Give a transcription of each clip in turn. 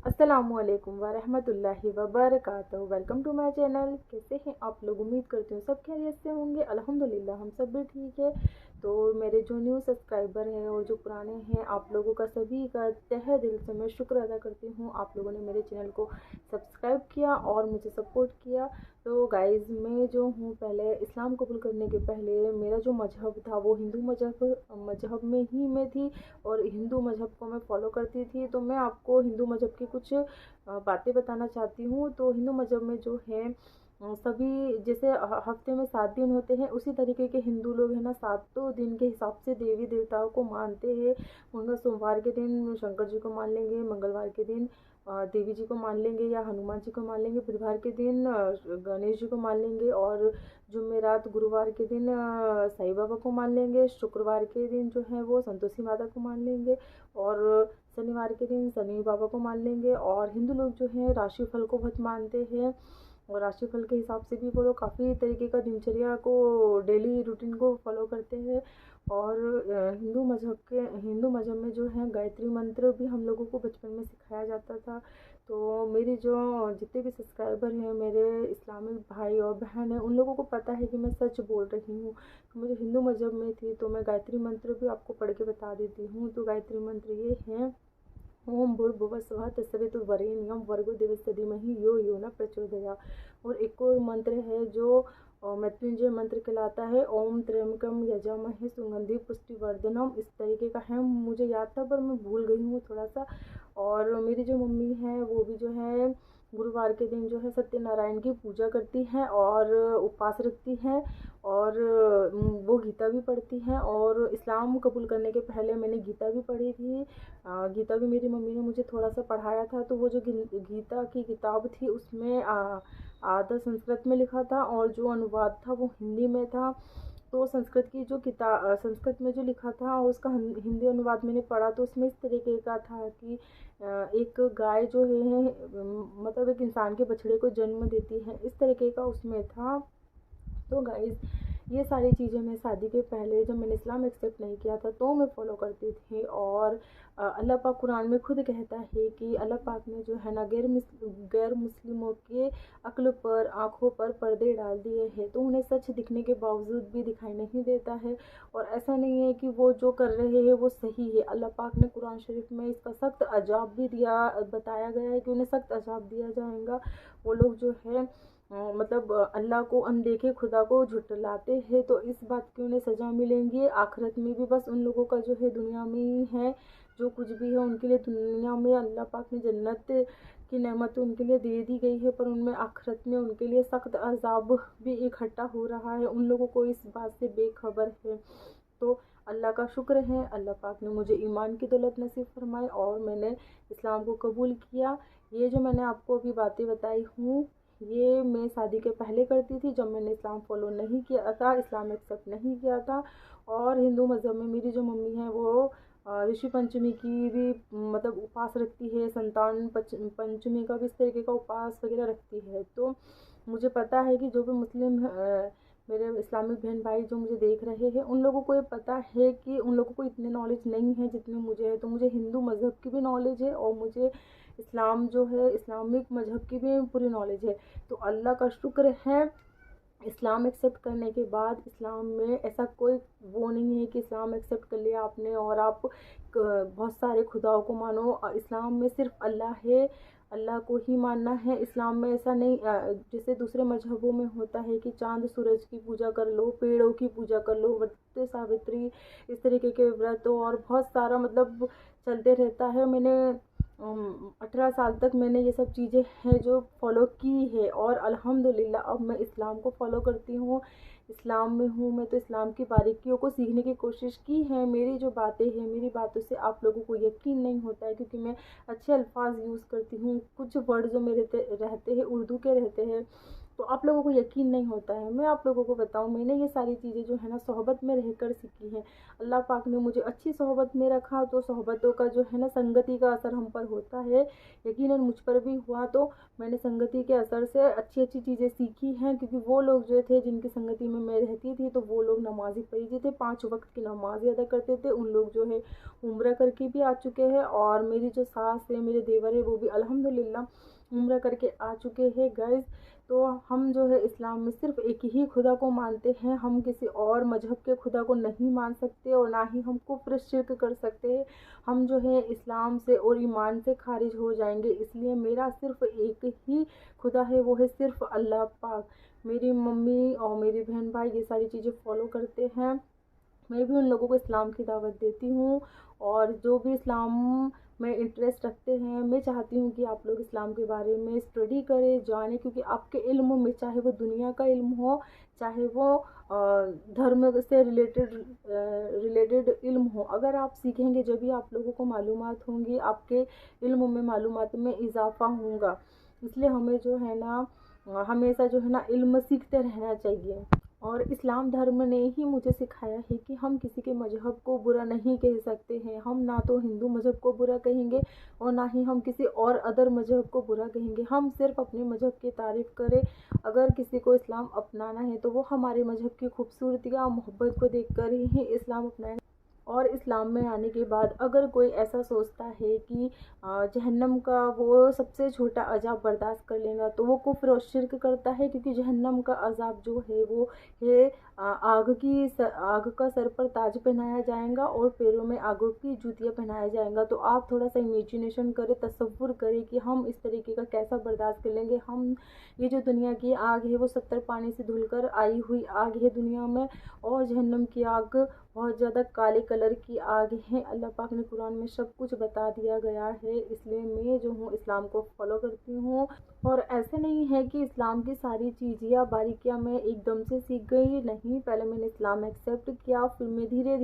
अस्सलामुअलैकुम वरहमतुल्लाहि वबरकातुहू। Welcome to my channel. कैसे हैं आप लोग? उम्मीद करती हूँ सब खैरियत से होंगे। अल्हम्दुलिल्लाह हम सब भी ठीक है। तो मेरे जो न्यू सब्सक्राइबर हैं और जो पुराने हैं, आप लोगों का सभी का तहे दिल से मैं शुक्र अदा करती हूँ। आप लोगों ने मेरे चैनल को सब्सक्राइब किया और मुझे सपोर्ट किया। तो गाइज़, मैं जो हूँ, पहले इस्लाम कबूल करने के पहले मेरा जो मजहब था वो हिंदू मजहब में ही मैं थी और हिंदू मजहब को मैं फॉलो करती थी। तो मैं आपको हिंदू मजहब की कुछ बातें बताना चाहती हूँ। तो हिंदू मजहब में जो है सभी जैसे हफ्ते में 7 दिन होते हैं, उसी तरीके के हिंदू लोग हैं ना, 7 दिन के हिसाब से देवी देवताओं को मानते हैं। उनका सोमवार के दिन शंकर जी को मान लेंगे, मंगलवार के दिन देवी जी को मान लेंगे या हनुमान जी को मान लेंगे, बुधवार के दिन गणेश जी को मान लेंगे और जुमेरात गुरुवार के दिन साईं बाबा को मान लेंगे, शुक्रवार के दिन जो है वो संतोषी माता को मान लेंगे और शनिवार के दिन शनि बाबा को मान लेंगे। और हिंदू लोग जो हैं राशिफल को बहुत मानते हैं और राशिफल के हिसाब से भी वो लोग काफ़ी तरीके का दिनचर्या को, डेली रूटीन को फॉलो करते हैं। और हिंदू मज़हब में जो है गायत्री मंत्र भी हम लोगों को बचपन में सिखाया जाता था। तो मेरी जो जितने भी सब्सक्राइबर हैं, मेरे इस्लामिक भाई और बहन हैं, उन लोगों को पता है कि मैं सच बोल रही हूँ। तो मुझे हिंदू मज़हब में थी तो मैं गायत्री मंत्र भी आपको पढ़ के बता देती हूँ। तो गायत्री मंत्र ये है: ओम भूर्भुवस्सुवः तत्सवितुर्वरेण्यं भर्गो देवस्य धीमहि यो यो न प्रचोदयात्। और एक और मंत्र है जो मृत्युंजय मंत्र कहलाता है: ओम त्र्यंबकम यजामहे सुगंधि पुष्टिवर्धनम। इस तरीके का है, मुझे याद था पर मैं भूल गई हूँ थोड़ा सा। और मेरी जो मम्मी है वो भी जो है गुरुवार के दिन जो है सत्यनारायण की पूजा करती हैं और उपवास रखती हैं और वो गीता भी पढ़ती हैं। और इस्लाम कबूल करने के पहले मैंने गीता भी पढ़ी थी। गीता भी मेरी मम्मी ने मुझे थोड़ा सा पढ़ाया था। तो वो जो गीता की किताब थी उसमें आधा संस्कृत में लिखा था और जो अनुवाद था वो हिंदी में था। तो संस्कृत में जो लिखा था उसका हिंदी अनुवाद मैंने पढ़ा तो उसमें इस तरीके का था कि एक गाय जो है मतलब एक इंसान के बछड़े को जन्म देती है, इस तरीके का उसमें था। तो गाइज़, ये सारी चीज़ें मैं शादी के पहले जब मैंने इस्लाम एक्सेप्ट नहीं किया था तो मैं फ़ॉलो करती थी। और अल्लाह पाक कुरान में खुद कहता है कि अल्लाह पाक ने जो है ना गैर मुस्लिमों के अक्ल पर, आँखों पर पर्दे डाल दिए हैं, तो उन्हें सच दिखने के बावजूद भी दिखाई नहीं देता है। और ऐसा नहीं है कि वो जो कर रहे हैं वो सही है। अल्लाह पाक ने कुरान शरीफ में इसका सख्त अजाब भी बताया गया है कि उन्हें सख्त अजाब दिया जाएगा। वो लोग जो है मतलब अल्लाह को अनदेखे खुदा को झुठलाते हैं, तो इस बात की उन्हें सज़ा मिलेंगी आखिरत में भी। बस उन लोगों का जो है दुनिया में ही है, जो कुछ भी है उनके लिए दुनिया में अल्लाह पाक ने जन्नत की नेमत उनके लिए दे दी गई है, पर उनमें आखिरत में उनके लिए सख्त अजाब भी इकट्ठा हो रहा है। उन लोगों को इस बात से बेखबर है। तो अल्लाह का शुक्र है, अल्लाह पाक ने मुझे ईमान की दौलत नसीब फरमाई और मैंने इस्लाम को कबूल किया। ये जो मैंने आपको अभी बातें बताई हूँ, ये मैं शादी के पहले करती थी जब मैंने इस्लाम फॉलो नहीं किया था, इस्लाम एक्सेप्ट नहीं किया था। और हिंदू मज़हब में मेरी जो मम्मी है वो ऋषि पंचमी की भी मतलब उपवास रखती है, संतान पंचमी का भी इस तरीके का उपवास वगैरह रखती है। तो मुझे पता है कि जो भी मुस्लिम मेरे इस्लामिक बहन भाई जो मुझे देख रहे हैं, उन लोगों को ये पता है कि उन लोगों को इतनी नॉलेज नहीं है जितनी मुझे है। तो मुझे हिंदू मज़हब की भी नॉलेज है और मुझे इस्लाम जो है इस्लामिक मज़हब की भी पूरी नॉलेज है। तो अल्लाह का शुक्र है, इस्लाम एक्सेप्ट करने के बाद इस्लाम में ऐसा कोई वो नहीं है कि इस्लाम एक्सेप्ट कर लिया आपने और आप बहुत सारे खुदाओं को मानो। इस्लाम में सिर्फ अल्लाह है, अल्लाह को ही मानना है। इस्लाम में ऐसा नहीं जैसे दूसरे मजहबों में होता है कि चांद सूरज की पूजा कर लो, पेड़ों की पूजा कर लो, व्रत सावित्री, इस तरीके के व्रत और बहुत सारा मतलब चलते रहता है। मैंने 18 साल तक मैंने ये सब चीज़ें हैं जो फॉलो की है और अल्हम्दुलिल्लाह अब मैं इस्लाम को फॉलो करती हूँ, इस्लाम में हूँ मैं। तो इस्लाम की बारीकियों को सीखने की कोशिश की है। मेरी जो बातें हैं, मेरी बातों से आप लोगों को यकीन नहीं होता है क्योंकि मैं अच्छे अल्फाज यूज़ करती हूँ। कुछ वर्ड जो मेरे रहते हैं उर्दू के रहते हैं, तो आप लोगों को यकीन नहीं होता है। मैं आप लोगों को बताऊं, मैंने ये सारी चीज़ें जो है ना सोहबत में रहकर सीखी हैं। अल्लाह पाक ने मुझे अच्छी सोहबत में रखा, तो सोहबतों का जो है ना संगति का असर हम पर होता है। यकीनन मुझ पर भी हुआ। तो मैंने संगति के असर से अच्छी अच्छी चीज़ें सीखी हैं, क्योंकि वो लोग जो थे जिनकी संगति में मैं रहती थी, तो वो लोग नमाज़ी फरीजी थे, 5 वक्त की नमाज़ अदा करते थे। उन लोग जो है उम्रा करके भी आ चुके हैं, और मेरी जो सास है, मेरे देवर है, वो भी अल्हम्दुलिल्लाह उम्रा करके आ चुके हैं गाइस। तो हम जो है इस्लाम में सिर्फ एक ही खुदा को मानते हैं। हम किसी और मजहब के खुदा को नहीं मान सकते, और ना ही हम कुफ्र शिर्क कर सकते हैं। हम जो है इस्लाम से और ईमान से खारिज हो जाएंगे। इसलिए मेरा सिर्फ एक ही खुदा है, वो है सिर्फ अल्लाह पाक। मेरी मम्मी और मेरी बहन भाई ये सारी चीज़ें फॉलो करते हैं। मैं भी उन लोगों को इस्लाम की दावत देती हूँ, और जो भी इस्लाम में इंटरेस्ट रखते हैं, मैं चाहती हूँ कि आप लोग इस्लाम के बारे में स्टडी करें, जानें, क्योंकि आपके इल्म में, चाहे वो दुनिया का इल्म हो, चाहे वो धर्म से रिलेटेड इल्म हो, अगर आप सीखेंगे जब भी आप लोगों को मालूमात होंगी, आपके इल्म में मालूमात में इजाफा होगा। इसलिए हमें जो है ना हमेशा जो है ना इल्म सीखते रहना चाहिए। और इस्लाम धर्म ने ही मुझे सिखाया है कि हम किसी के मजहब को बुरा नहीं कह सकते हैं। हम ना तो हिंदू मजहब को बुरा कहेंगे, और ना ही हम किसी और अदर मजहब को बुरा कहेंगे। हम सिर्फ अपने मजहब की तारीफ़ करें। अगर किसी को इस्लाम अपनाना है, तो वो हमारे मजहब की खूबसूरती और मोहब्बत को देख कर ही इस्लाम अपनाए। और इस्लाम में आने के बाद अगर कोई ऐसा सोचता है कि जहन्नम का वो सबसे छोटा अजाब बर्दाश्त कर लेगा, तो वो कुफ्र और शिर्क करता है। क्योंकि जहन्नम का अजाब जो है वो है आग का सर पर ताज पहनाया जाएगा, और पैरों में आगों की जूतियाँ पहनाया जाएगा। तो आप थोड़ा सा इमेजिनेशन करें, तसव्वुर करें कि हम इस तरीके का कैसा बर्दाश्त कर लेंगे। हम ये जो दुनिया की आग है वो 70 पानी से धुलकर आई हुई आग है दुनिया में, और जहन्नम की आग बहुत ज़्यादा काले कलर की आग है। अल्लाह पाक ने कुरान में सब कुछ बता दिया गया है। इसलिए मैं जो हूँ इस्लाम को फॉलो करती हूँ। और ऐसे नहीं है कि इस्लाम की सारी चीज़ें या बारीकियाँ मैं एकदम से सीख गई, नहीं। पहले मैंने इस्लाम एक्सेप्ट किया, फिर मैं धीरे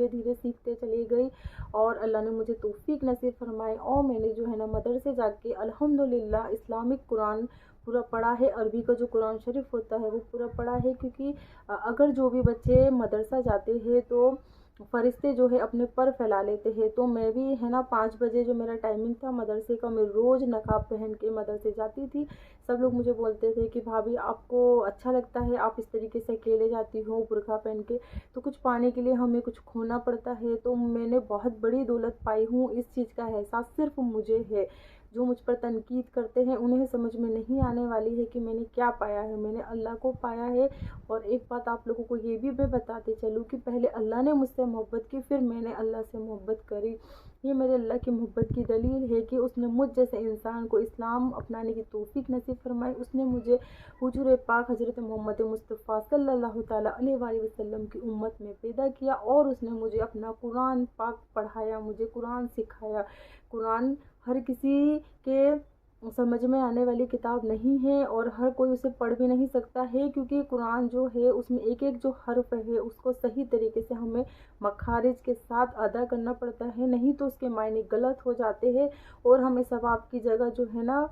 धीरे सीखते चली गई, और अल्लाह ने मुझे तौफीक नसीब फरमाई, और मैंने जो है ना मदरसे जाके अल्हम्दुलिल्लाह इस्लामिक कुरान पूरा पढ़ा है। अरबी का जो कुरान शरीफ होता है वो पूरा पढ़ा है। क्योंकि अगर जो भी बच्चे मदरसा जाते हैं, तो फरिश्ते जो है अपने पर फैला लेते हैं। तो मैं भी है ना 5 बजे जो मेरा टाइमिंग था मदरसे का, मैं रोज़ नकाब पहन के मदरसे जाती थी। सब लोग मुझे बोलते थे कि भाभी आपको अच्छा लगता है, आप इस तरीके से अकेले जाती हो बुर्का पहन के, तो कुछ पाने के लिए हमें कुछ खोना पड़ता है। तो मैंने बहुत बड़ी दौलत पाई हूँ, इस चीज़ का एहसास सिर्फ मुझे है। जो मुझ पर तनकीद करते हैं उन्हें समझ में नहीं आने वाली है कि मैंने क्या पाया है। मैंने अल्लाह को पाया है। और एक बात आप लोगों को ये भी मैं बताते चलूँ कि पहले अल्लाह ने मुझसे मोहब्बत की, फिर मैंने अल्लाह से मोहब्बत करी। ये मेरे अल्लाह की मोहब्बत की दलील है कि उसने मुझ जैसे इंसान को इस्लाम अपनाने की तौफीक नसीब फरमाई। उसने मुझे हुजूर पाक हज़रत मोहम्मद मुस्तफ़ा सल्लल्लाहु ताला अलैहि वसल्लम की उम्मत में पैदा किया, और उसने मुझे अपना कुरान पाक पढ़ाया, मुझे कुरान सिखाया। कुरान हर किसी के समझ में आने वाली किताब नहीं है, और हर कोई उसे पढ़ भी नहीं सकता है। क्योंकि कुरान जो है उसमें एक एक जो हर्फ है उसको सही तरीके से हमें मखारिज के साथ अदा करना पड़ता है, नहीं तो उसके मायने गलत हो जाते हैं, और हमें सवाब की जगह जो है ना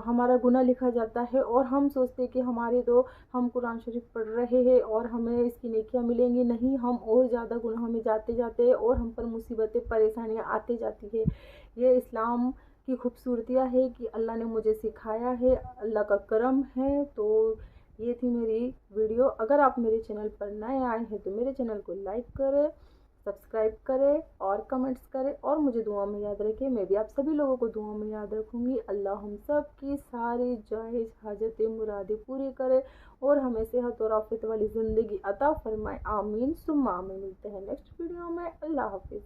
हमारा गुनाह लिखा जाता है। और हम सोचते हैं कि हमारे तो हम कुरान शरीफ पढ़ रहे हैं और हमें इसकी नेकियां मिलेंगी, नहीं, हम और ज़्यादा गुनाह में जाते जाते हैं, और हम पर मुसीबतें परेशानियां आते जाती है। ये इस्लाम की खूबसूरतियाँ है कि अल्लाह ने मुझे सिखाया है, अल्लाह का करम है। तो ये थी मेरी वीडियो। अगर आप मेरे चैनल पर नए आए हैं तो मेरे चैनल को लाइक करें, सब्सक्राइब करें और कमेंट्स करें, और मुझे दुआ में याद रखें। मैं भी आप सभी लोगों को दुआ में याद रखूँगी। अल्लाह हम सब की सारी जायज़ हाजतें मुरादें पूरी करे, और हमें सेहत और आफियत वाली ज़िंदगी अता फरमाए। आमीन सुम्मा आमीन। मिलते हैं नेक्स्ट वीडियो में। अल्लाह हाफिज़।